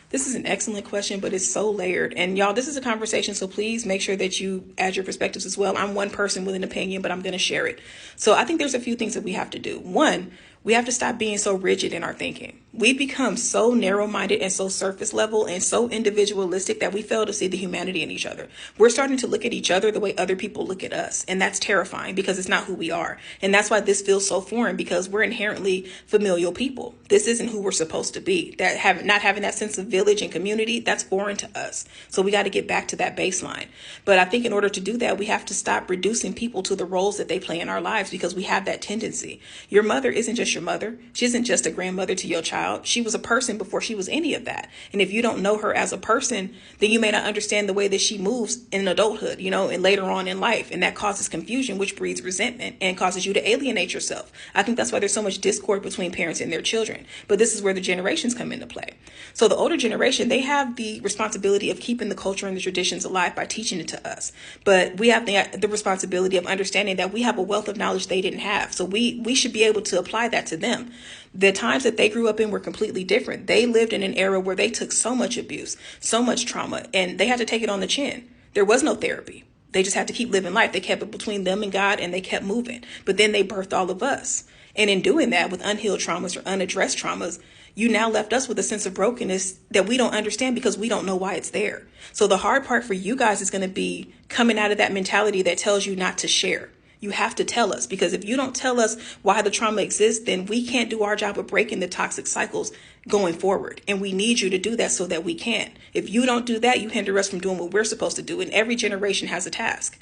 This is an excellent question, but it's so layered. And y'all, this is a conversation, so please make sure that you add your perspectives as well. I'm one person with an opinion, but I'm going to share it. So I think there's a few things that we have to do. One, we have to stop being so rigid in our thinking. We become so narrow-minded and so surface level and so individualistic that we fail to see the humanity in each other. We're starting to look at each other the way other people look at us. And that's terrifying because it's not who we are. And that's why this feels so foreign, because we're inherently familial people. This isn't who we're supposed to be. Not having that sense of village and community, that's foreign to us. So we got to get back to that baseline. But I think in order to do that, we have to stop reducing people to the roles that they play in our lives, because we have that tendency. Your mother isn't just your mother. She isn't just a grandmother to your child. She was a person before she was any of that. And if you don't know her as a person, then you may not understand the way that she moves in adulthood, and later on in life. And that causes confusion, which breeds resentment and causes you to alienate yourself. I think that's why there's so much discord between parents and their children. But this is where the generations come into play. So the older generation, they have the responsibility of keeping the culture and the traditions alive by teaching it to us. But we have the responsibility of understanding that we have a wealth of knowledge they didn't have. So we should be able to apply that to them. The times that they grew up in were completely different. They lived in an era where they took so much abuse, so much trauma, and they had to take it on the chin. There was no therapy. They just had to keep living life. They kept it between them and God, and they kept moving. But then they birthed all of us. And in doing that, with unhealed traumas or unaddressed traumas, you now left us with a sense of brokenness that we don't understand because we don't know why it's there. So the hard part for you guys is going to be coming out of that mentality that tells you not to share. You have to tell us, because if you don't tell us why the trauma exists, then we can't do our job of breaking the toxic cycles going forward. And we need you to do that so that we can. If you don't do that, you hinder us from doing what we're supposed to do. And every generation has a task.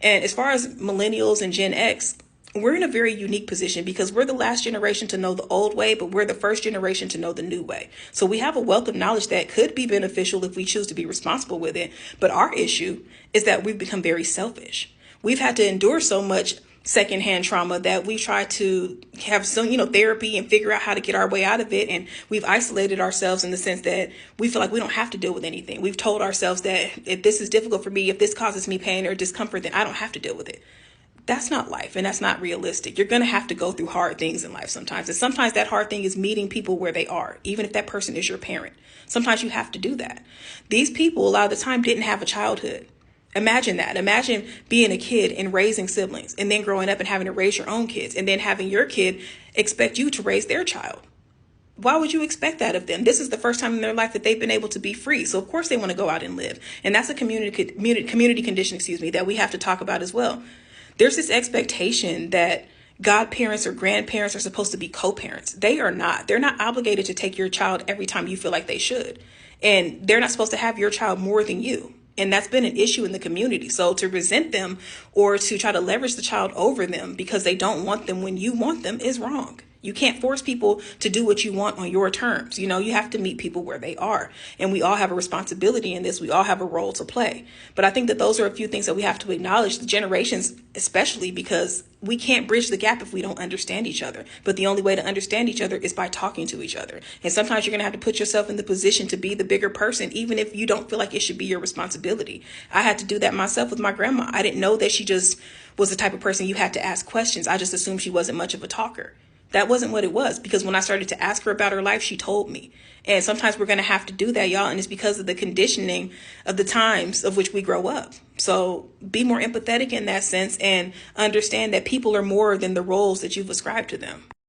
And as far as millennials and Gen X, we're in a very unique position because we're the last generation to know the old way, but we're the first generation to know the new way. So we have a wealth of knowledge that could be beneficial if we choose to be responsible with it. But our issue is that we've become very selfish. We've had to endure so much secondhand trauma that we try to have some, therapy and figure out how to get our way out of it. And we've isolated ourselves in the sense that we feel like we don't have to deal with anything. We've told ourselves that if this is difficult for me, if this causes me pain or discomfort, then I don't have to deal with it. That's not life, and that's not realistic. You're going to have to go through hard things in life sometimes. And sometimes that hard thing is meeting people where they are, even if that person is your parent. Sometimes you have to do that. These people, a lot of the time, didn't have a childhood. Imagine that. Imagine being a kid and raising siblings and then growing up and having to raise your own kids and then having your kid expect you to raise their child. Why would you expect that of them? This is the first time in their life that they've been able to be free. So of course they want to go out and live. And that's a community condition, that we have to talk about as well. There's this expectation that godparents or grandparents are supposed to be co-parents. They are not. They're not obligated to take your child every time you feel like they should. And they're not supposed to have your child more than you. And that's been an issue in the community. So to resent them or to try to leverage the child over them because they don't want them when you want them is wrong. You can't force people to do what you want on your terms. You have to meet people where they are. And we all have a responsibility in this. We all have a role to play. But I think that those are a few things that we have to acknowledge, the generations especially, because we can't bridge the gap if we don't understand each other. But the only way to understand each other is by talking to each other. And sometimes you're going to have to put yourself in the position to be the bigger person, even if you don't feel like it should be your responsibility. I had to do that myself with my grandma. I didn't know that she just was the type of person you had to ask questions. I just assumed she wasn't much of a talker. That wasn't what it was, because when I started to ask her about her life, she told me. And sometimes we're going to have to do that, y'all. And it's because of the conditioning of the times of which we grow up. So be more empathetic in that sense and understand that people are more than the roles that you've ascribed to them.